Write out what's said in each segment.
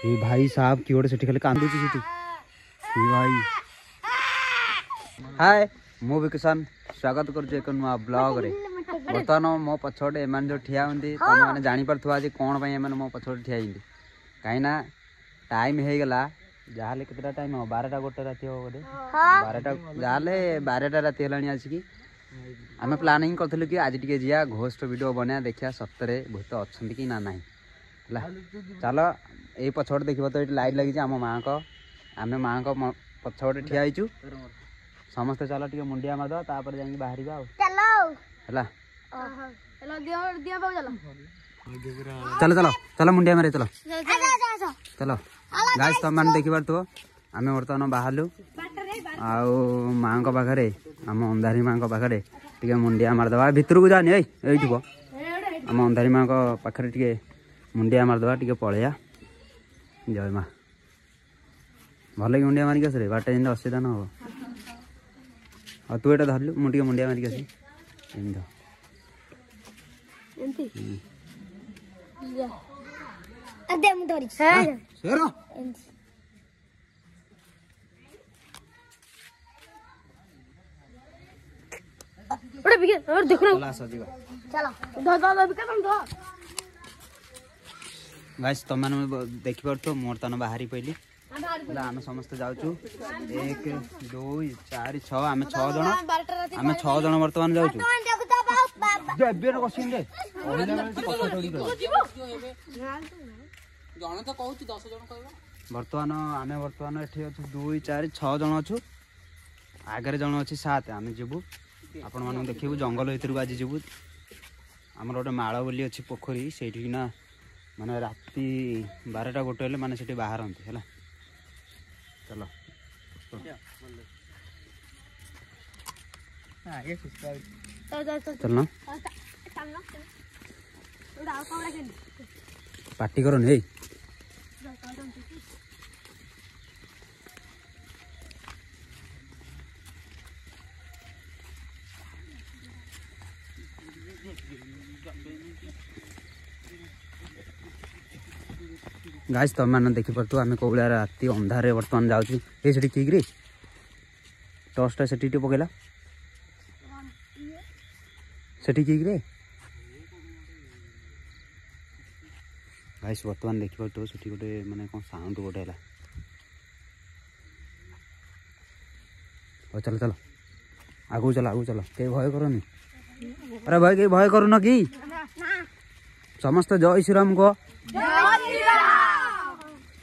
ये भाई साहब किए गोटे सेठी खाली कांदुची सेठी भाई। हाय मु विकिशन स्वागत करुँ एक नुआ ब्लॉग रे। बर्तमान मो पछोटे एम जो ठिया होती तुम जानी पार्थुवा आज कौन पाई एम मो पछोटे ठिया होती कहीं टाइम हो गला जहाँ केतटा टाइम हो 12टा गोटे राति हो बोधे 12टा जहाँ 12टा राति है आसिकी आम प्लानिंग करूँ कि आज टे जा घोस्ट वीडियो बना देखिया सतरे भूत अच्छा कि ना ना चल ये पछोटे देख तो ये लाइट लगी आम माँ को आम माँ को पछोटे ठिया होइचु समस्ते चल टे मुंडिया मारद तापर जा बाहर चलो चलो चलो मुंडिया मारे चलो चलो गाइस तुम मैंने देखी पार आम बर्तमान बाहरलु आउ माँ पाखे आम अंधारी माँ पाखे टे मुंडिया मारदे भितर को जानी ये आम अंधारी माँ पाखे टे मुंडिया मारदे टे पलैया जय माँ भल कि मुंडिया मारिक आस बाटे जेन असुविधा न हो और तू एटा धरलु मुझे मुंडिया मारिक आसी गाइस तुम देखी पार मोर तन बाहरी पहली आम समस्त जाऊँ 1 2 4 6 आम 6 जन बर्तमान जाऊँ बर्तमान आम बर्तमान ये 2 4 6 जन अच्छु आगे जन अच्छी 7 आम जीवु आपण मानक देखू जंगल भर आज जीवु आमर गोटे माड़ बोली अच्छी पोखरी से माने राति 12टा गोटे हेल्ले माने से बाहर है चलो चलना पार्टी करो नहीं गाइस तुम मैंने देखी पार्थ आम कौ भाया राति अंधारे बर्तमान जाऊँ ये कि टर्चटा से पकेला से कि गाइस बर्तमान देखी पार्थ से गोटे माने कौन साउंड गोटे है चलो चलो आगू चलो कई भय करनी अरे भाई कई भय करून कि समस्त जय श्री राम को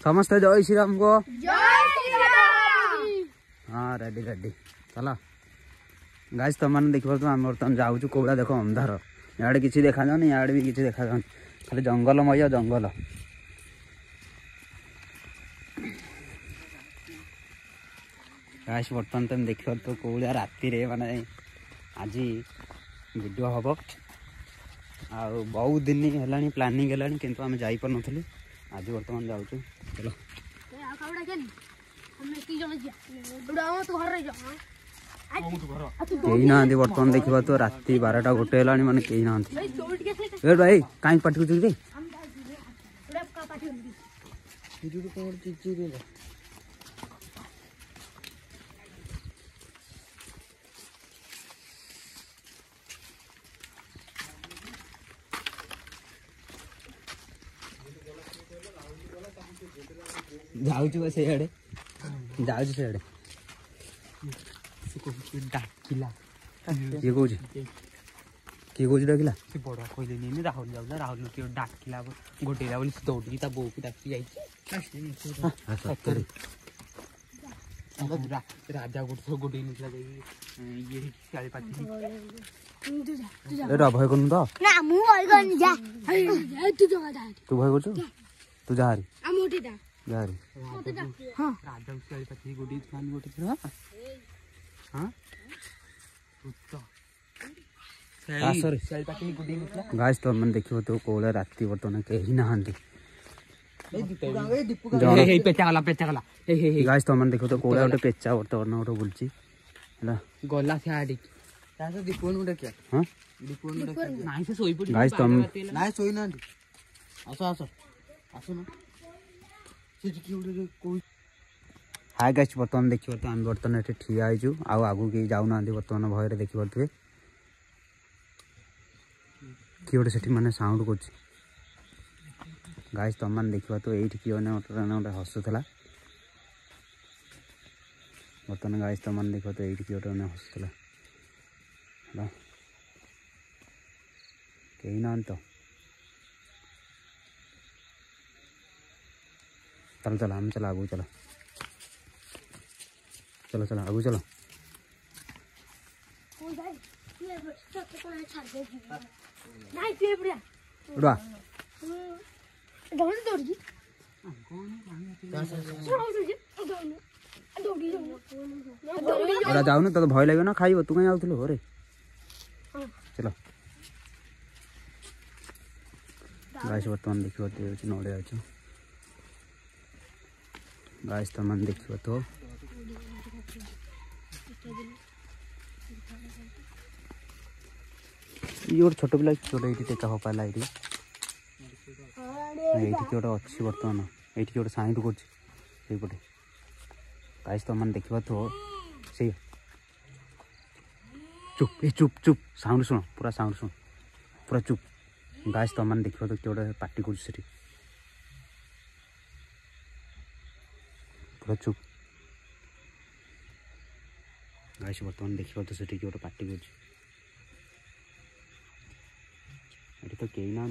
समस्त जय श्री राम को हाँ रेडी रेडी चलो गाइस तुम मैंने देख पार्थ आम बर्तमान जाऊँ कौ भाया देख अंधार इे किसी देखा जाऊनी इे भी किसी देखा जाऊनी खाली जंगलमय जंगल गाइस बर्तमान तुम देख पार्थ कौ भाया राति माने आज वीडियो हम आ बहुत दिन है प्लानिंग है किंतु आम जापर नी आज बर्तमान जाऊँ चलो कई ना बर्तमान देखा तो राति 12टा गोटे है माने कई ना भाई कहीं पार्टी कर जाऊँ से जाऊँ से डाकिला किए कौन किए कौन डाकिला से बड़ कहले राहुल जाऊला राहुल किए डाकिला गोटे बोली दौड़ी बो को डाकी राजा गोटे गोटे भय कर तू भय कर तू जा गाइस तो मैंने देखो तो कौ राति बर्तमान कहीं ना गाइस तो मैंने देखो तो कौ गोटे पेचा बर्तमान गोटे बुलची गला गाइस तुम आस आस आस हाय गाइस बर्तमान देखिए तो आम बर्तमान ये ठिया हो आगू कहीं जाऊना बर्तमान भय देखिपे किए गोटे से मैंने साउंड कर गाइस तुम मैंने देखा तो ये किए गोटे हसुला बर्तमान गाइस तुम मैंने देखा तो ये किए गोटे हसुला कहीं ना तो चलो चलो हम चलो आगू चलो चलो चलो आगू चलो उड़ा जाऊन तो भय लगे ना खाइब तू कहीं आउलु रे चलो गाइस बर्तमान देखिए नड़िया अच्छे गाइस तुम मैंने देखिए तो ये गोटे छोट पिला गोटे ये टेका फपाला ये गोटे अच्छी बर्तमान ये गोटे साइंड करपटे गाइस तुम मैंने देखा तो से चुप ए चुप चुप साउंड शुण पूरा साउंड शुण पूरा चुप गाइस तुम मैंने देखा तो किए गोटे पार्टी कर पूरा चुप गाइस बर्तमान देखा तो से गोटे पार्टी कर तो कहीं ना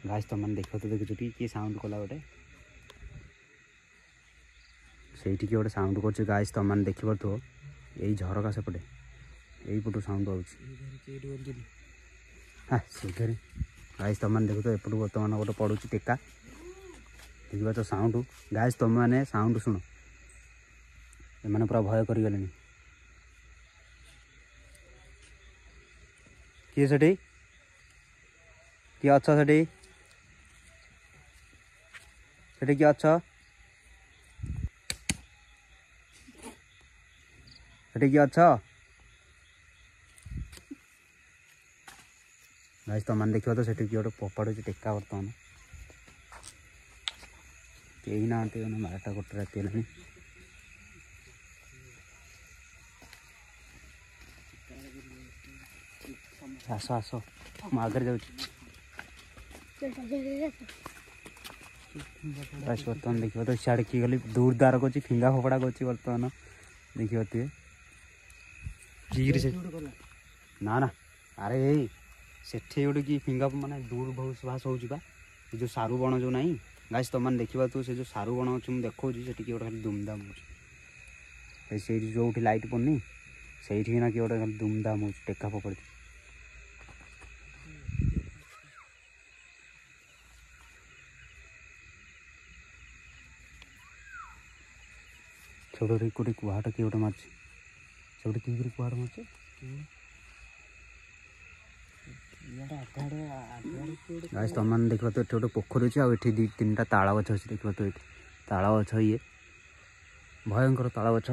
गाइस तुम मैंने देखा तो देखु किए साउंड कला गोटे से गोटे साउंड कर गाइस तुम मैंने देखिप तो यही झरका सेपटे यही पटू साउंड आउट हाँ से घरे गाइस तुम मैंने देखो तो एपटू बर्तमान गोटे पड़ू टेका देखा तो साउंड गाइस तुम मैंने साउंड शुण एमाने पूरा भय करिगले किए सेठी किए अच्छा सेठी सेठी किए अच्छा सेठी किए अच्छा गाइस तुम मैंने देखिए तो सेठी किए गोटे पपाड़ू टेका बर्तमान कहीं ना 12टा गोटे राति है आस आस आगे जाऊँ बर्तमान देखिए तो सियाड़े किए गली दूर दार कर फिंगा फोपड़ा कर बर्तमान देखिए से ना ना अरे यही सेठे गोटे कि फिंगा माने दूर बहुत भाष हो जो सारू बण जो ना गाइस तुम मैंने देखा तो से जो सारू बण अच्छे मुझे देखा से गोटे खाली दुमदाम हो जो लाइट पड़नी से ना किए गोटे खाली दुमदाम हो टेका पकड़ छोटे गोटे कुहाटा किए गोटे मार्च से कि कुहाड़ मार्च गाइस तुम मैंने देखा तो गोटे पोखर अच्छे आठी 2-3टा ताल गछ अच्छे देखा तो ये ताल गछ ये भयंकर ताल गछ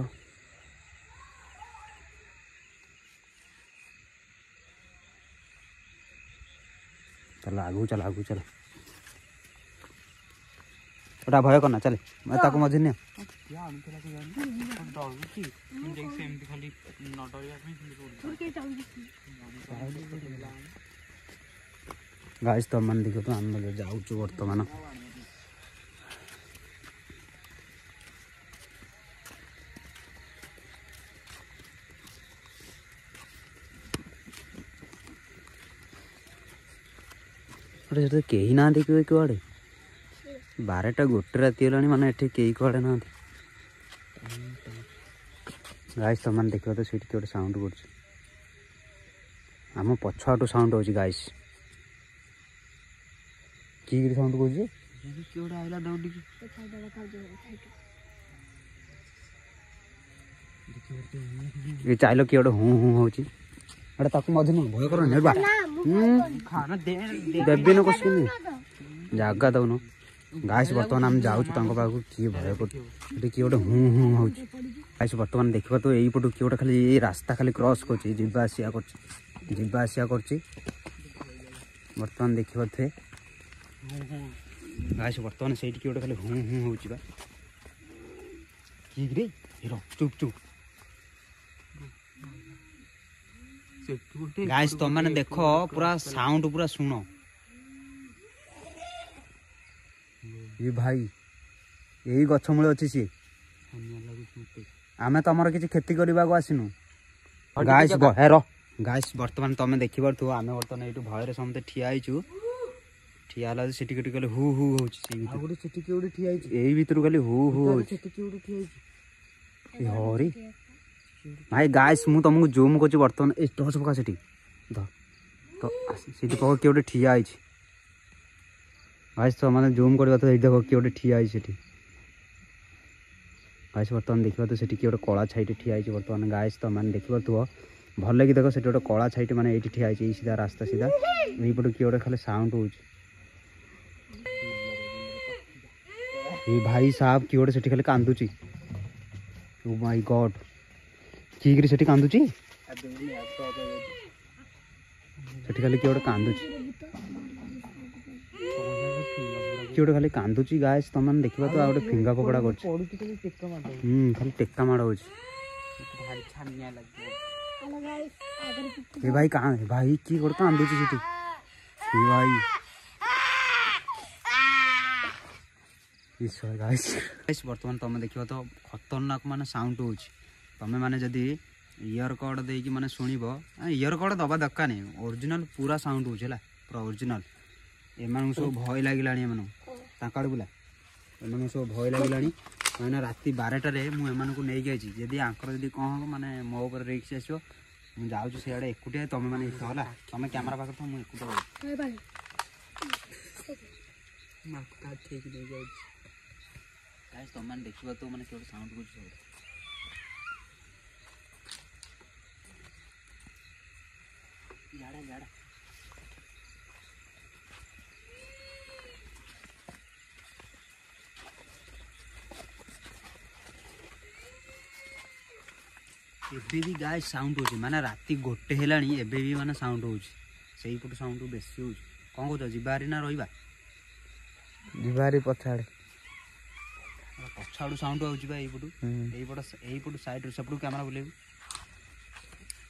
चल आगू चल आगू चल ओटा भय करना चले मैं ताको मझे नहीं गाइस तो मन देखो तो हम जाऊँ बर्तमान कहीं ना देखिए कड़े 12टा गोटे राति है माने कई कड़े ना गाइस तुम मैंने देखा तो सीट गोटे साउंड करम पछुआटू साउंड हो गाइस कि साउंड कर चाइल किए गोटे हूँ हूँ हो मधु भय कर देवी न कस जगह दौन गाइस बर्तमान आम जाऊँ पाक किए भय कर किए गोटे हूँ हूँ हो गाइस बर्तमान देखा तो यही पटू किए गोटे खाली रास्ता खाली क्रॉस कर जीवा आसिया करछि वर्तमान देखि परथे गाइस वर्तमान सेठी की ओटे खाली हूं हूं होउछि बा की रे हिरो चुप चुप गाइस तो मैंने देखो पूरा साउंड पूरा सुनो ये भाई यही गछ मूले अच्छी सी आमे तुम किसी खेती करने को आसनु गाइस हेर गाइस बर्तमान तुम देखी पार्थु आमे बर्तमान ये भयर समस्ते ठिया होइछु ठिया हला सेठी कटी कहले हु हु होउछि सेठी केउडी ठिया होइछि एई भितर कहले हु हु होउछि सेठी केउडी ठिया होइछि हरी भाई गाइस मु तुमको जूम करछि बर्तमान ए टॉर्च पका सेठी द तो सेठी पका केउडी ठिया होइछि गाइस तो माने जूम करबा तो एई देखो केउडी ठिया होइछि सेठी गाइस बर्तमान देखिबा तो सेठी केउडी कळा छाइटी ठिया होइछि बर्तमान गाइस तो माने देखिबा तो भल लगी देखो सेठी गोटे कला छाइटी माने एठी ठिया होइछि सीधा रास्ता सीधा एई पटो की गोटे खाली साउंड होउछि ए भाई साहब की गोटे सेठी खाली कांदुची ओ माय गॉड की गिरी सेठी कांदुची सेठी खाली की गोटे कांदुची की गोटे खाली कांदुची गाइस तमन देखिबा तो आ गोटे फिंगा पकड़ा करछ खाली टेक्का माड़ होउछि भारी छानिया लागबो ए भाई कहाँ है भाई की गोटे कांदुची सेठी ए भाई गाइस बर्तमान तुम देखियो तो खतरनाक माने साउंड होउछि तमे माने जदी इयर कॉर्ड देकी माने सुनिबो इयर कॉर्ड दबा दक्का नै ओरिजिनल पूरा साउंड होउछि हला पूरा ओरिजिनल एमान सब भय लागिलानी एमान ताकाड बुला एमान सब भय लागिलानी माने राती 12टा रे मु एमान को नै गैछि जदी आंकर जदी कोन माने मो ऊपर रिक्स आसीबो मु जाउछु से आडे एकुटिया तमे माने इतो हला तमे कैमरा पाकर तो मु एकुटिया ए भाई माका ठीक दे जाउछि गाइस तो मन देखिबा तो माने केवल साउंड कुछ हो जाड़ा जाड़ा एबे भी गाइस साउंड होछि माने राती गोटे हेलानी एबे भी माने साउंड होछि सेही पुट साउंड बेसी होछि कोन को जिबारी ना रहिबा जिबारी पछाड़े पछाड़ू साउंड आउछि बा एई पटू साइड रे सपडू कैमरा बुलेबी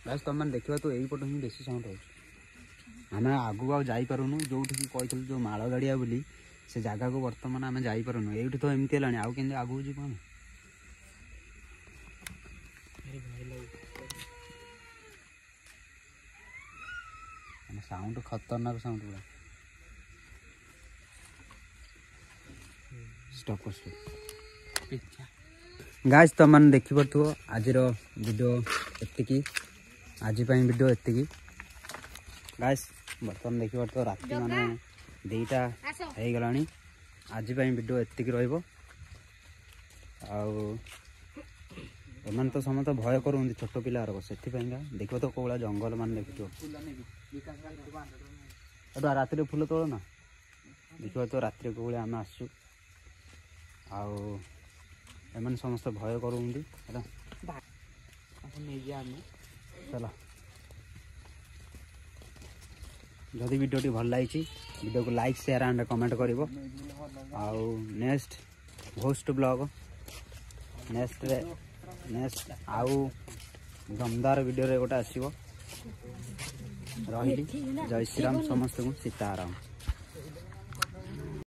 गाइस तुम माने देखिबा तो एई पटू ही बेसी साउंड आउछि आमे आगु आ जाई पारुनु जोठी की कहितल जो माळ गाड़िया बोली से जागा को वर्तमान आमे जाई पारुनु एठी तो एमती लानी आउ केन आगु जी कोन साउंड खतरनाक साउंड पूरा स्टॉप कर गाइस तो मन देखि परथु आज रो वीडियो एतिकी आज पई वीडियो एतिकी गाइस बर्तमान देखि परथु राती माने 2टा हे गलानी आज पई वीडियो एतिकी रहइबो आउ एमन तो समस्त भय करूँ छोट पिला से देखो तो कौला जंगल मान देखो रात फुल तोड़ ना देखो तो रात को आम आसु आम समस्त भय करूँ चलो जदि वीडियो भल लगी वीडियो को लाइक शेयर एंड कमेंट कर नेक्स्ट होस्ट ब्लॉग नेक्स्ट आउ दमदार वीडियो रे गोटे आसीबो रहिली जय श्री राम समस्त को सीताराम।